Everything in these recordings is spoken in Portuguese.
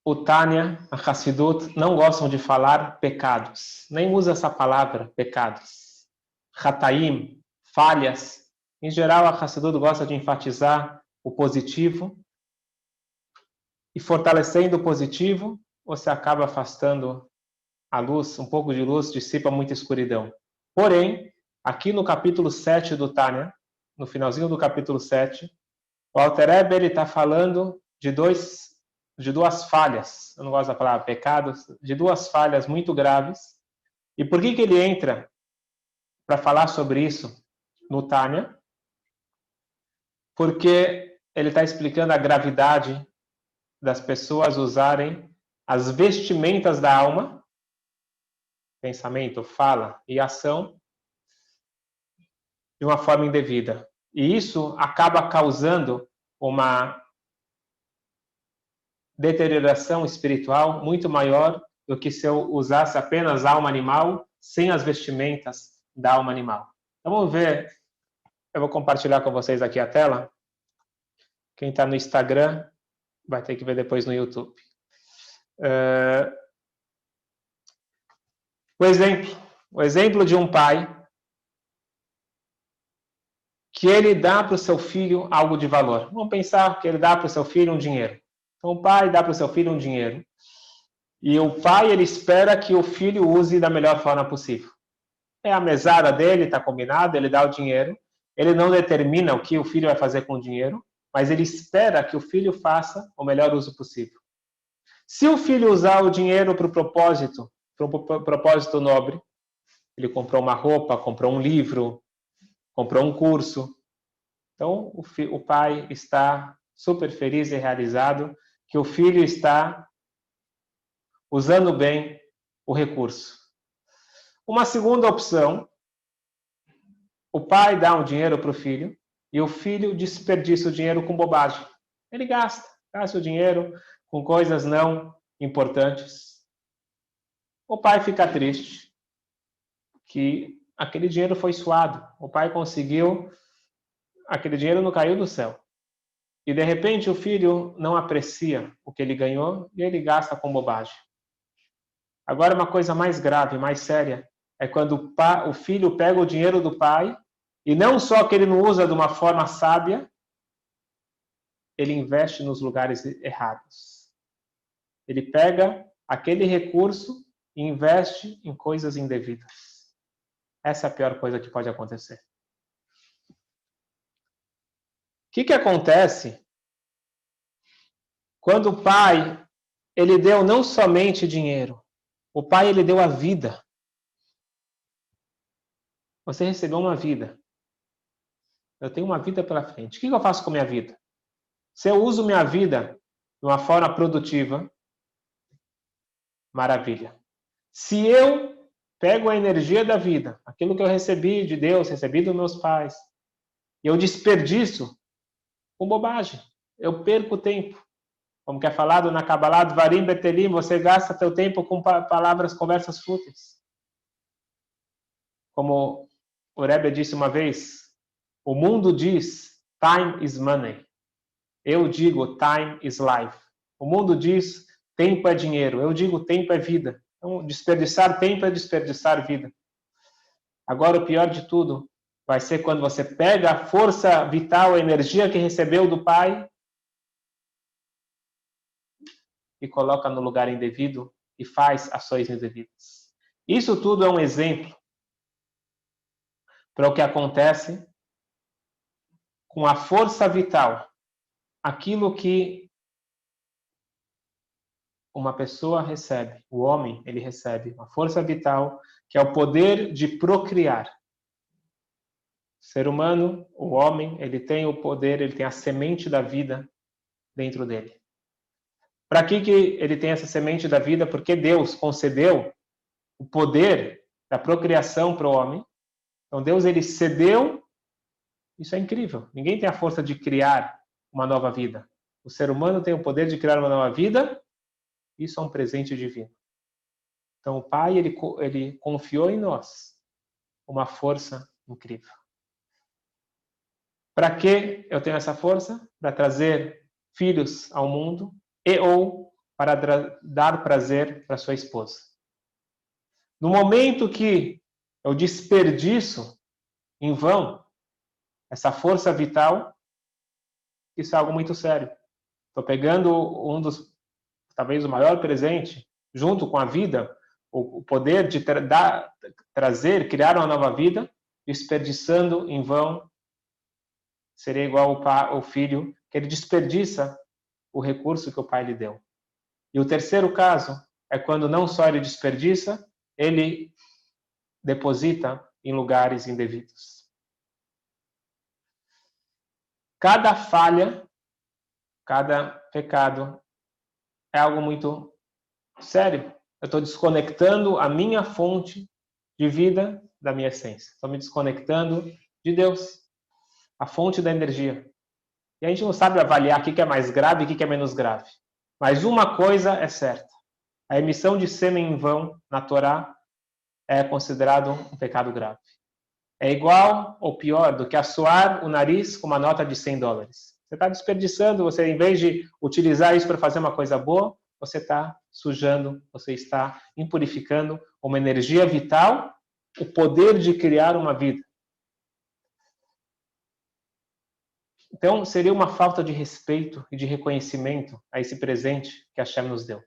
o Tânia, a Hassidut, não gostam de falar pecados. Nem usa essa palavra, pecados. Hataim, falhas. Em geral, a Hassidut gosta de enfatizar o positivo. E fortalecendo o positivo, você acaba afastando a luz, um pouco de luz dissipa muita escuridão. Porém, aqui no capítulo 7 do Tânia, no finalzinho do capítulo 7, o Alter Rebbe está falando de duas falhas, eu não gosto da palavra pecados, de duas falhas muito graves. E por que ele entra para falar sobre isso no Tânia? Porque ele está explicando a gravidade das pessoas usarem as vestimentas da alma, pensamento, fala e ação, de uma forma indevida. E isso acaba causando uma deterioração espiritual muito maior do que se eu usasse apenas a alma animal sem as vestimentas da alma animal. Então vamos ver, eu vou compartilhar com vocês aqui a tela. Quem está no Instagram vai ter que ver depois no YouTube. O exemplo de um pai que ele dá para o seu filho algo de valor. Vamos pensar que ele dá para o seu filho um dinheiro. Então o pai dá para o seu filho um dinheiro. E o pai, ele espera que o filho use da melhor forma possível. É a mesada dele, está combinado, ele dá o dinheiro. Ele não determina o que o filho vai fazer com o dinheiro, mas ele espera que o filho faça o melhor uso possível. Se o filho usar o dinheiro para um propósito nobre, ele comprou uma roupa, comprou um livro, comprou um curso. Então, o pai está super feliz e realizado que o filho está usando bem o recurso. Uma segunda opção, o pai dá um dinheiro para o filho e o filho desperdiça o dinheiro com bobagem. Ele gasta o dinheiro com coisas não importantes. O pai fica triste que aquele dinheiro foi suado. O pai conseguiu, aquele dinheiro não caiu do céu. E de repente o filho não aprecia o que ele ganhou e ele gasta com bobagem. Agora uma coisa mais grave, mais séria, é quando o filho pega o dinheiro do pai e não só que ele não usa de uma forma sábia, ele investe nos lugares errados. Ele pega aquele recurso e investe em coisas indevidas. Essa é a pior coisa que pode acontecer. O que acontece quando o pai, ele deu não somente dinheiro, o pai, ele deu a vida. Você recebeu uma vida. Eu tenho uma vida pela frente. O que eu faço com a minha vida? Se eu uso minha vida de uma forma produtiva, maravilha. Se eu pego a energia da vida, aquilo que eu recebi de Deus, recebi dos meus pais, e eu desperdiço com bobagem, eu perco tempo. Como que é falado na Kabbalah, Dvarim Betelim, você gasta teu tempo com palavras, conversas fúteis. Como o Rebbe disse uma vez, o mundo diz, time is money. Eu digo, time is life. O mundo diz, tempo é dinheiro. Eu digo, tempo é vida. Então, desperdiçar tempo é desperdiçar vida. Agora, o pior de tudo vai ser quando você pega a força vital, a energia que recebeu do pai e coloca no lugar indevido e faz ações indevidas. Isso tudo é um exemplo para o que acontece com a força vital, aquilo que uma pessoa recebe, o homem, ele recebe uma força vital, que é o poder de procriar. O ser humano, o homem, ele tem o poder, ele tem a semente da vida dentro dele. Para que ele tem essa semente da vida? Porque Deus concedeu o poder da procriação para o homem. Então Deus, ele cedeu. Isso é incrível. Ninguém tem a força de criar uma nova vida. O ser humano tem o poder de criar uma nova vida. Isso é um presente divino. Então o Pai, ele confiou em nós uma força incrível. Para que eu tenho essa força? Para trazer filhos ao mundo e ou para dar prazer para sua esposa. No momento que eu desperdiço em vão essa força vital, isso é algo muito sério. Estou pegando talvez o maior presente, junto com a vida, o poder de trazer, criar uma nova vida, desperdiçando em vão, seria igual ao filho, que ele desperdiça o recurso que o pai lhe deu. E o terceiro caso é quando não só ele desperdiça, ele deposita em lugares indevidos. Cada falha, cada pecado é algo muito sério. Eu estou desconectando a minha fonte de vida da minha essência. Estou me desconectando de Deus, a fonte da energia. E a gente não sabe avaliar o que é mais grave e o que é menos grave. Mas uma coisa é certa. A emissão de sêmen em vão na Torá é considerado um pecado grave. É igual ou pior do que assoar o nariz com uma nota de $100. Você está desperdiçando, você em vez de utilizar isso para fazer uma coisa boa, você está sujando, você está impurificando uma energia vital, o poder de criar uma vida. Então, seria uma falta de respeito e de reconhecimento a esse presente que Hashem nos deu.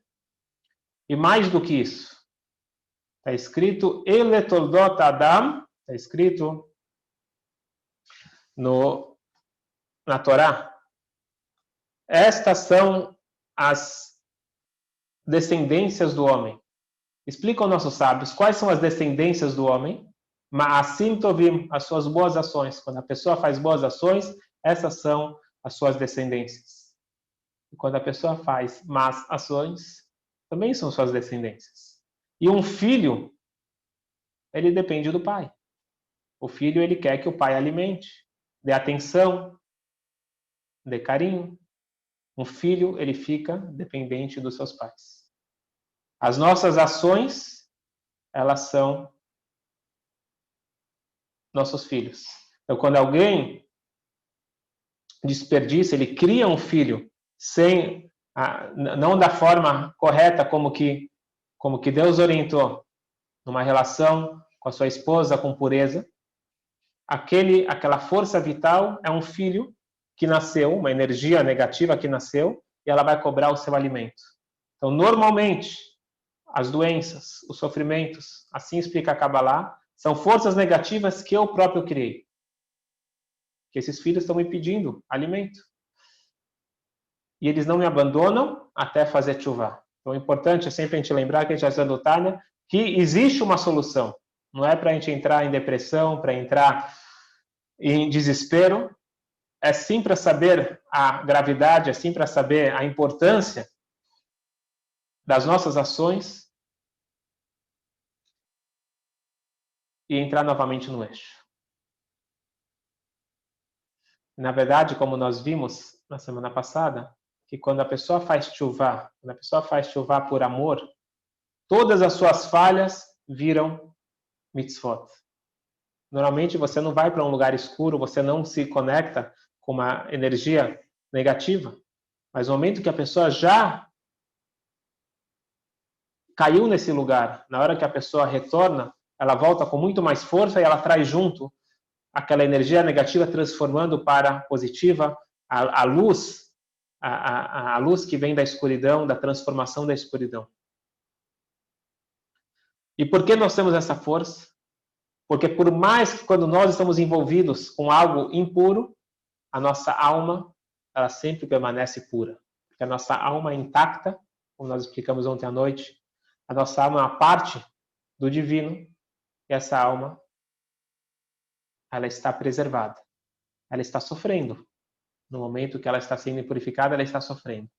E mais do que isso, está escrito Ele toldot Adam, está escrito na Torá. Estas são as descendências do homem. Explica aos nossos sábios quais são as descendências do homem. Ma'asim tovim, as suas boas ações. Quando a pessoa faz boas ações, essas são as suas descendências. E quando a pessoa faz más ações, também são suas descendências. E um filho, ele depende do pai. O filho, ele quer que o pai alimente, dê atenção, dê carinho. Um filho, ele fica dependente dos seus pais. As nossas ações, elas são nossos filhos. Então, quando alguém desperdiça, ele cria um filho não da forma correta como que Deus orientou, numa relação com a sua esposa com pureza, aquela força vital é um filho que nasceu, uma energia negativa que nasceu, e ela vai cobrar o seu alimento. Então, normalmente, as doenças, os sofrimentos, assim explica a Kabbalah, são forças negativas que eu próprio criei. Que esses filhos estão me pedindo alimento. E eles não me abandonam até fazer tshuva. Então, o importante é sempre a gente lembrar que a gente está estudando Tânia, que existe uma solução. Não é para a gente entrar em depressão, para entrar em desespero. É sim para saber a gravidade, é sim para saber a importância das nossas ações e entrar novamente no eixo. Na verdade, como nós vimos na semana passada, que quando a pessoa faz tshuva, por amor, todas as suas falhas viram mitzvot. Normalmente você não vai para um lugar escuro, você não se conecta com uma energia negativa, mas no momento que a pessoa já caiu nesse lugar, na hora que a pessoa retorna, ela volta com muito mais força e ela traz junto aquela energia negativa, transformando para positiva a luz, a luz que vem da escuridão, da transformação da escuridão. E por que nós temos essa força? Porque por mais que quando nós estamos envolvidos com algo impuro, a nossa alma, ela sempre permanece pura. Porque a nossa alma é intacta, como nós explicamos ontem à noite, a nossa alma é uma parte do divino, e essa alma, ela está preservada. Ela está sofrendo. No momento que ela está sendo purificada, ela está sofrendo.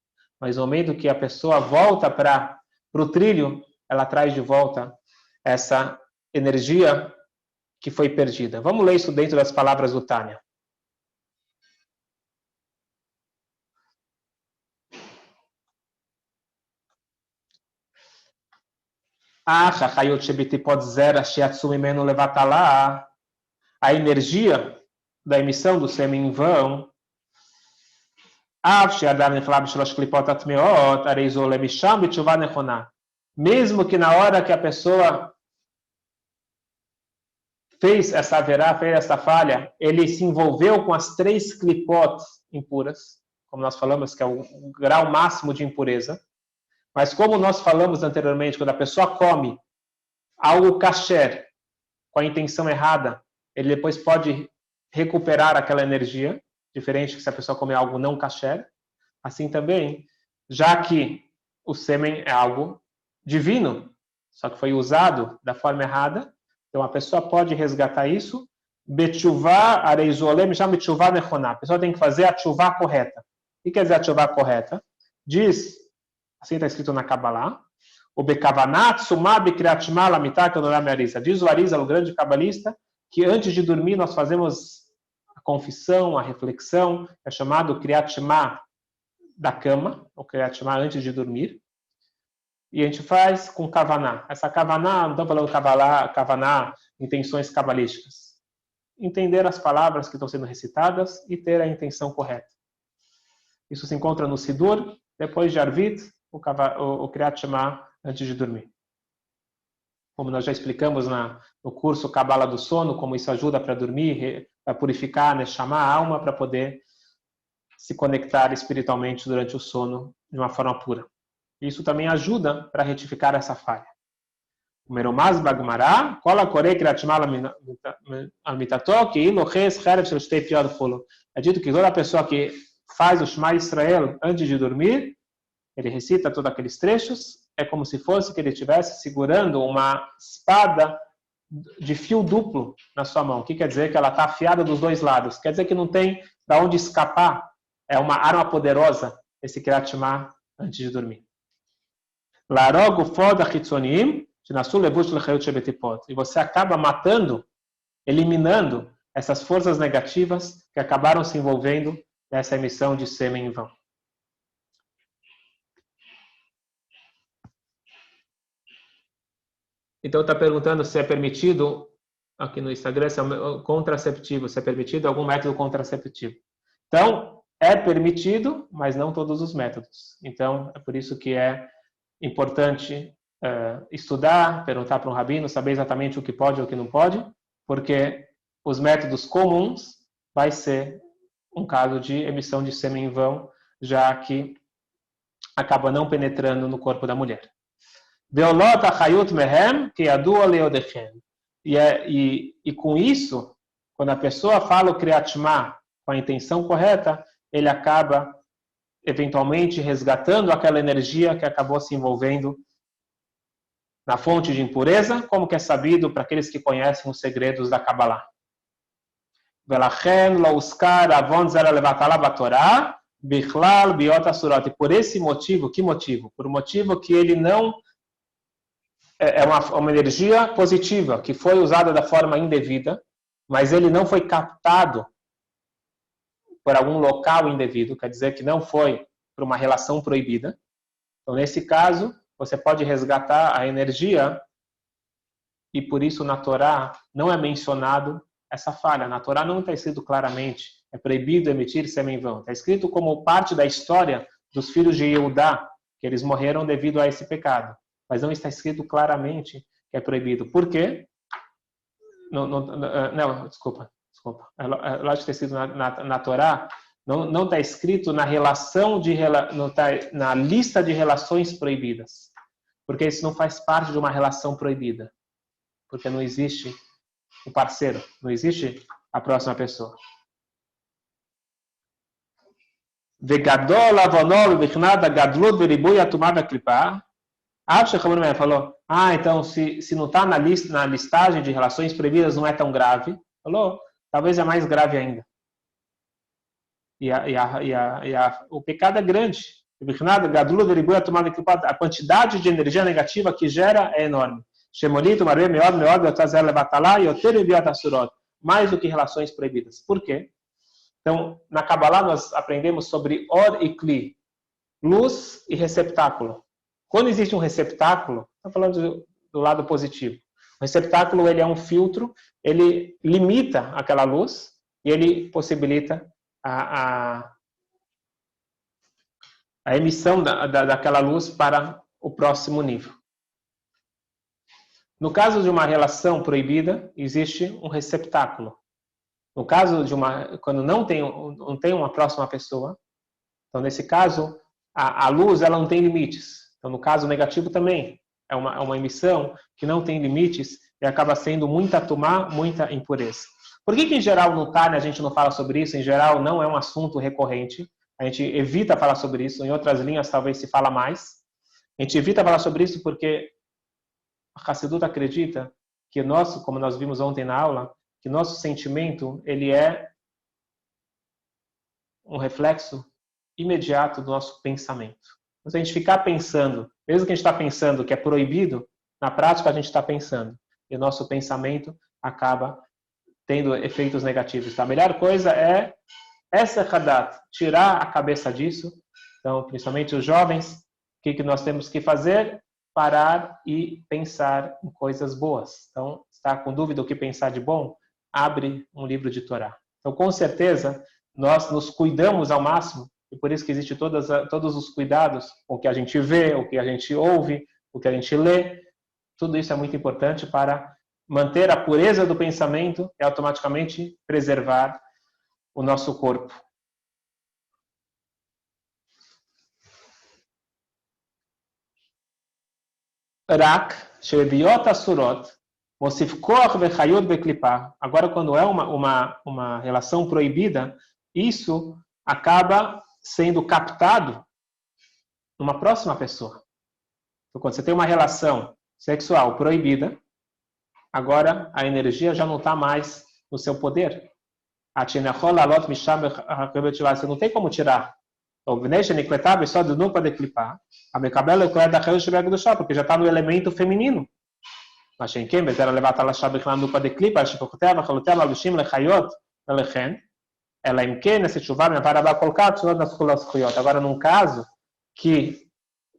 Mas no momento que a pessoa volta para o trilho, ela traz de volta essa energia que foi perdida. Vamos ler isso dentro das palavras do Tânia. A energia da emissão do sêmen em vão, Mesmo que na hora que a pessoa fez essa averá, fez essa falha, ele se envolveu com as 3 clipot impuras, como nós falamos, que é o grau máximo de impureza. Mas como nós falamos anteriormente, quando a pessoa come algo kasher com a intenção errada, ele depois pode recuperar aquela energia, diferente que se a pessoa comer algo não kasher. Assim também, já que o sêmen é algo divino, só que foi usado da forma errada, então a pessoa pode resgatar isso. Betchuvá areizolem já betchuvá nechoná. A pessoa tem que fazer a tchuvá correta. O que quer dizer a tchuvá correta? Diz, assim está escrito na Kabbalah, o bekavanat sumá bekriat shema lamitá, que é o nome Arisa. Diz o Arisa, o grande cabalista, que antes de dormir nós fazemos a confissão, a reflexão, é chamado kriat shema da cama, ou kriat shema antes de dormir. E a gente faz com kavaná. Essa kavaná, não estamos falando kavaná, intenções cabalísticas. Entender as palavras que estão sendo recitadas e ter a intenção correta. Isso se encontra no Sidur, depois de Arvit, o Kriyat Shema antes de dormir. Como nós já explicamos no curso Kabbalah do Sono, como isso ajuda para dormir, para purificar, né, chamar a alma para poder se conectar espiritualmente durante o sono de uma forma pura. Isso também ajuda para retificar essa falha. O Meromaz Bagmará, Kola Korei Kriyat Shema al-Mitato, que iloches cherev shel shtei piyot cholo. É dito que toda pessoa que faz o Shema Israel antes de dormir, ele recita todos aqueles trechos, é como se fosse que ele estivesse segurando uma espada de fio duplo na sua mão. O que quer dizer? Que ela está afiada dos 2 lados. Quer dizer que não tem de onde escapar. É uma arma poderosa, esse Kriyat Shema antes de dormir. E você acaba matando, eliminando essas forças negativas que acabaram se envolvendo nessa emissão de sêmen em vão. Então está perguntando se é permitido, aqui no Instagram, se é contraceptivo, se é permitido algum método contraceptivo. Então, é permitido, mas não todos os métodos. Então, é por isso que é importante estudar, perguntar para um rabino, saber exatamente o que pode e o que não pode, porque os métodos comuns vai ser um caso de emissão de sêmen em vão, já que acaba não penetrando no corpo da mulher. E com isso, quando a pessoa fala o Kriyat Shema com a intenção correta, ele acaba eventualmente resgatando aquela energia que acabou se envolvendo na fonte de impureza, como que é sabido para aqueles que conhecem os segredos da Kabbalah. E por esse motivo, que motivo? Por um motivo que ele não é uma energia positiva, que foi usada da forma indevida, mas ele não foi captado por algum local indevido, quer dizer que não foi por uma relação proibida. Então, nesse caso, você pode resgatar a energia e por isso na Torá não é mencionado essa falha. Na Torá não está escrito claramente, é proibido emitir sêmen em vão. Está escrito como parte da história dos filhos de Yehudá, que eles morreram devido a esse pecado. Mas não está escrito claramente que é proibido. Por quê? Não, desculpa. Lógico que está escrito na Torá, não está escrito na relação não tá na lista de relações proibidas, porque isso não faz parte de uma relação proibida, porque não existe o parceiro, não existe a próxima pessoa. Vegadol avonol bichnada gadlut veribui atumada klipa. Falou, então se não está na listagem de relações proibidas não é tão grave. Falou, talvez é mais grave ainda. O pecado é grande. A quantidade de energia negativa que gera é enorme. Mais do que relações proibidas. Por quê? Então, na Kabbalah nós aprendemos sobre Or e Kli, luz e receptáculo. Quando existe um receptáculo, estamos falando do lado positivo. O receptáculo ele é um filtro, ele limita aquela luz e ele possibilita a emissão daquela luz para o próximo nível. No caso de uma relação proibida, existe um receptáculo. No caso de quando não tem uma próxima pessoa, então nesse caso, a luz ela não tem limites. Então no caso negativo também, é uma emissão que não tem limites e acaba sendo muita tumá, muita impureza. Por que em geral no Tânia a gente não fala sobre isso? Em geral não é um assunto recorrente. A gente evita falar sobre isso. Em outras linhas talvez se fala mais. A gente evita falar sobre isso porque a Hassidut acredita que nosso, como nós vimos ontem na aula, que nosso sentimento ele é um reflexo imediato do nosso pensamento. Então, se a gente ficar pensando, mesmo que a gente está pensando que é proibido, na prática a gente está pensando. E o nosso pensamento acaba tendo efeitos negativos. Então, a melhor coisa é essa Hadat, tirar a cabeça disso. Então, principalmente os jovens, o que nós temos que fazer? Parar e pensar em coisas boas. Então, está com dúvida o que pensar de bom? Abre um livro de Torá. Então, com certeza, nós nos cuidamos ao máximo, e por isso que existe todos os cuidados, o que a gente vê, o que a gente ouve, o que a gente lê. Tudo isso é muito importante para manter a pureza do pensamento e automaticamente preservar o nosso corpo. Rak, Shebiot Asurot, Mosif Koach Vechayot Beklipah. Agora, quando é uma relação proibida, isso acaba sendo captado numa próxima pessoa. Então, quando você tem uma relação sexual proibida, agora a energia já não está mais no seu poder. Você não tem como tirar. Porque já está no elemento feminino. Agora, num caso que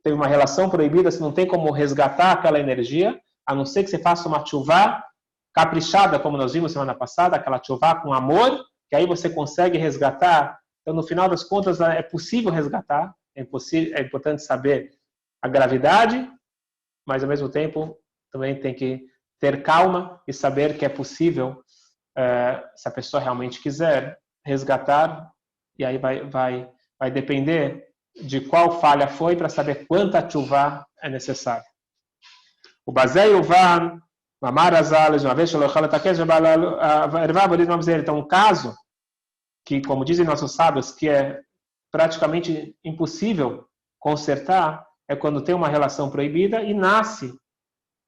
tem uma relação proibida, você não tem como resgatar aquela energia, a não ser que você faça uma chuvá caprichada, como nós vimos semana passada, aquela chuvá com amor, que aí você consegue resgatar. Então, no final das contas, é possível resgatar, é importante saber a gravidade, mas, ao mesmo tempo, também tem que ter calma e saber que é possível, se a pessoa realmente quiser, resgatar, e aí vai depender de qual falha foi para saber quanta chuva é necessária. O baseio van, mamar as alas, uma vez então um caso que, como dizem nossos sábios, que é praticamente impossível consertar, é quando tem uma relação proibida e nasce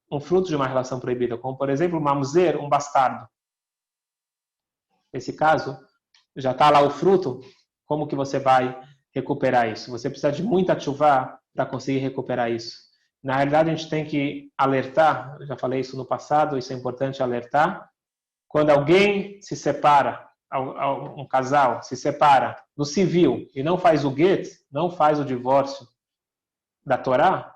um fruto de uma relação proibida, como por exemplo, um mamzer, um bastardo. Nesse caso, já está lá o fruto, como que você vai recuperar isso? Você precisa de muita chuva para conseguir recuperar isso. Na realidade, a gente tem que alertar, eu já falei isso no passado, isso é importante alertar, quando alguém se separa, um casal se separa no civil e não faz o get, não faz o divórcio da Torá,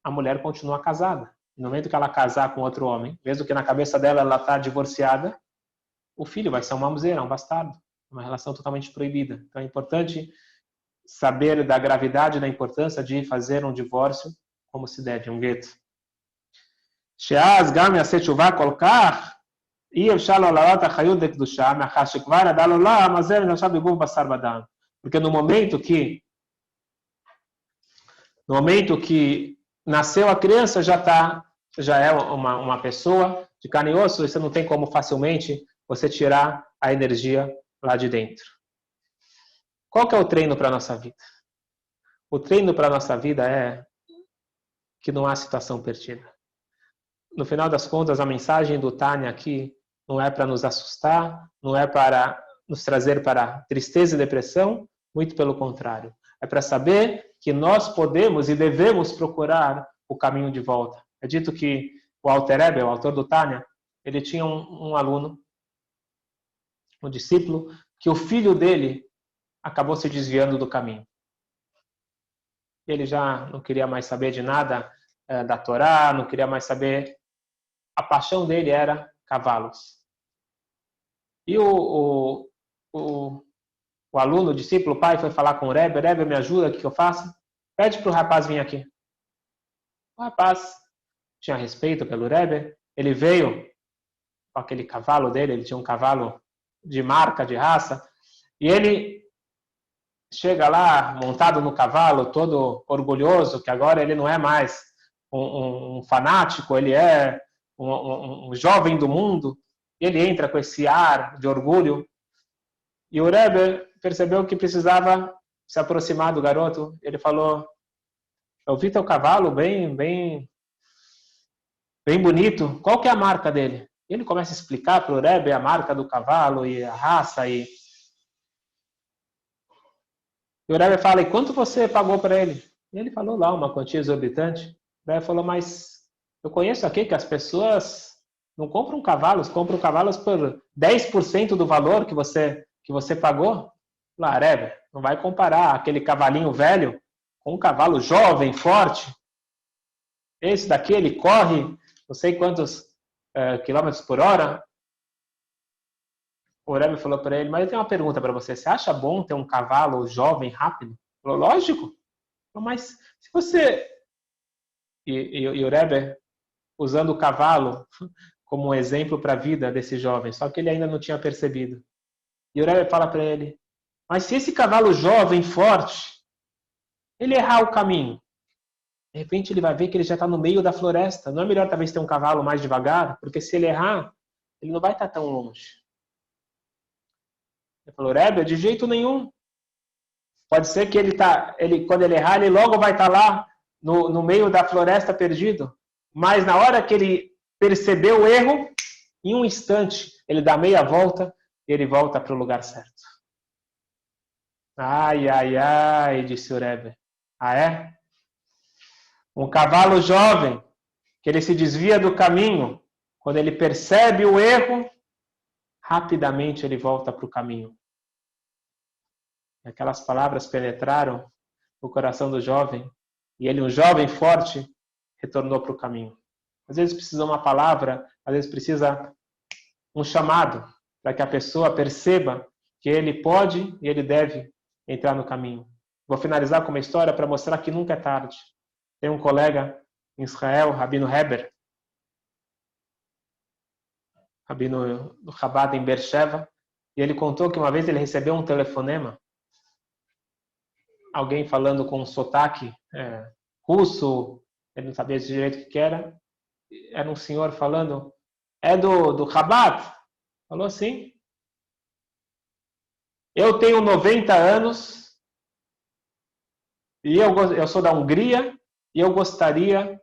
a mulher continua casada. No momento que ela casar com outro homem, mesmo que na cabeça dela ela está divorciada, o filho vai ser um mamzer, um bastardo, uma relação totalmente proibida. Então é importante saber da gravidade e da importância de fazer um divórcio como se deve, um gueto. Porque no momento que nasceu a criança, já é uma pessoa de carne e osso, e você não tem como facilmente você tirar a energia lá de dentro. Qual que é o treino para a nossa vida? O treino para a nossa vida é que não há situação perdida. No final das contas, a mensagem do Tânia aqui não é para nos assustar, não é para nos trazer para tristeza e depressão, muito pelo contrário. É para saber que nós podemos e devemos procurar o caminho de volta. É dito que o Alter Rebbe, o autor do Tânia, ele tinha um aluno, um discípulo, que o filho dele acabou se desviando do caminho. Ele já não queria mais saber de nada da Torá, não queria mais saber. A paixão dele era cavalos. E o o aluno, o discípulo, o pai foi falar com o Rebbe, Rebbe, me ajuda, o que eu faço? Pede para o rapaz vir aqui. O rapaz tinha respeito pelo Rebbe, ele veio com aquele cavalo dele, ele tinha um cavalo de marca, de raça, e ele chega lá montado no cavalo, todo orgulhoso, que agora ele não é mais um fanático, ele é um jovem do mundo, e ele entra com esse ar de orgulho, e o Rebbe percebeu que precisava se aproximar do garoto, ele falou, eu vi teu cavalo bem bonito, qual que é a marca dele? E ele começa a explicar para o Rebbe a marca do cavalo e a raça, e o Rebbe fala, e quanto você pagou para ele? E ele falou lá uma quantia exorbitante. O Rebbe falou, mas eu conheço aqui que as pessoas não compram cavalos, compram cavalos por 10% do valor que você pagou. Lá, Rebbe, não vai comparar aquele cavalinho velho com um cavalo jovem, forte. Esse daqui, ele corre não sei quantos quilômetros por hora. O Rebbe falou para ele, mas eu tenho uma pergunta para você. Você acha bom ter um cavalo jovem, rápido? Ele falou, lógico. Mas se você... E o Rebbe usando o cavalo como um exemplo para a vida desse jovem, só que ele ainda não tinha percebido. E o Rebbe fala para ele, mas se esse cavalo jovem, forte, ele errar o caminho, de repente ele vai ver que ele já está no meio da floresta. Não é melhor talvez ter um cavalo mais devagar? Porque se ele errar, ele não vai estar tão longe. Ele falou, Rebbe, de jeito nenhum. Pode ser que quando ele errar, ele logo vai estar lá no meio da floresta perdido. Mas na hora que ele percebeu o erro, em um instante, ele dá meia volta e ele volta para o lugar certo. Ai, ai, ai, disse o Rebbe. Ah, é? Um cavalo jovem, que ele se desvia do caminho, quando ele percebe o erro, rapidamente ele volta para o caminho. E aquelas palavras penetraram no coração do jovem, e ele, um jovem forte, retornou para o caminho. Às vezes precisa uma palavra, às vezes precisa um chamado, para que a pessoa perceba que ele pode e ele deve entrar no caminho. Vou finalizar com uma história para mostrar que nunca é tarde. Tem um colega em Israel, Rabino Heber, Rabino do Chabad em Beersheba, e ele contou que uma vez ele recebeu um telefonema, alguém falando com um sotaque russo, ele não sabia direito o que era um senhor falando, é do Chabad? Falou assim, eu tenho 90 anos, e eu sou da Hungria, e eu gostaria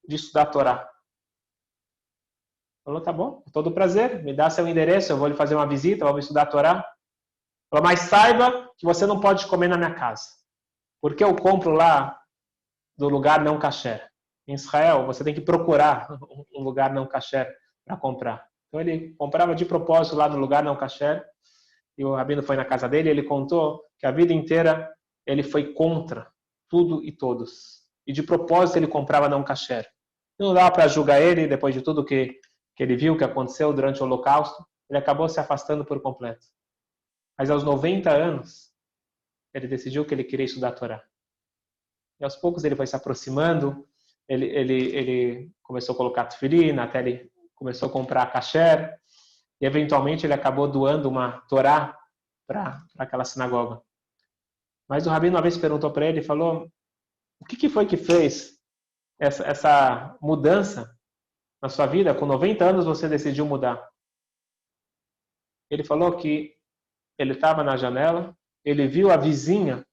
de estudar a Torá. Falou, tá bom, com todo prazer, me dá seu endereço, eu vou lhe fazer uma visita, vamos estudar a Torá. Falou, mas saiba que você não pode comer na minha casa, porque eu compro lá do lugar não kasher. Em Israel, você tem que procurar um lugar não kasher para comprar. Então ele comprava de propósito lá no lugar não kasher, e o rabino foi na casa dele e ele contou que a vida inteira ele foi contra tudo e todos. E de propósito ele comprava não kasher. Não dá para julgar ele, depois de tudo que ele viu que aconteceu durante o Holocausto, ele acabou se afastando por completo. Mas aos 90 anos, ele decidiu que ele queria estudar a Torá. E aos poucos ele foi se aproximando, ele começou a colocar tefilim, até ele começou a comprar kasher, e eventualmente ele acabou doando uma Torá para aquela sinagoga. Mas o rabino uma vez perguntou para ele, falou, o que foi que fez essa mudança na sua vida? Com 90 anos você decidiu mudar. Ele falou que ele estava na janela, ele viu a vizinha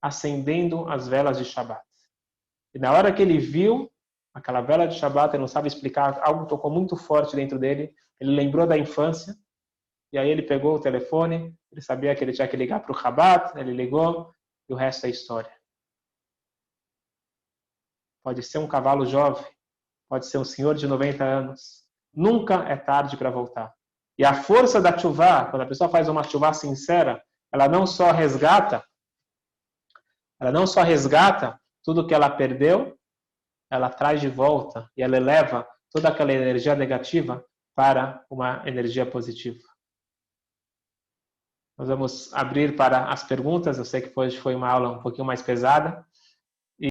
acendendo as velas de Shabat. E na hora que ele viu aquela vela de Shabat, ele não sabe explicar, algo tocou muito forte dentro dele, ele lembrou da infância, e aí ele pegou o telefone, ele sabia que ele tinha que ligar para o Shabat, ele ligou, e o resto é história. Pode ser um cavalo jovem, pode ser um senhor de 90 anos, nunca é tarde para voltar. E a força da tshuva, quando a pessoa faz uma tshuva sincera, ela não só resgata tudo que ela perdeu, ela traz de volta e ela eleva toda aquela energia negativa para uma energia positiva. Nós vamos abrir para as perguntas. Eu sei que hoje foi uma aula um pouquinho mais pesada.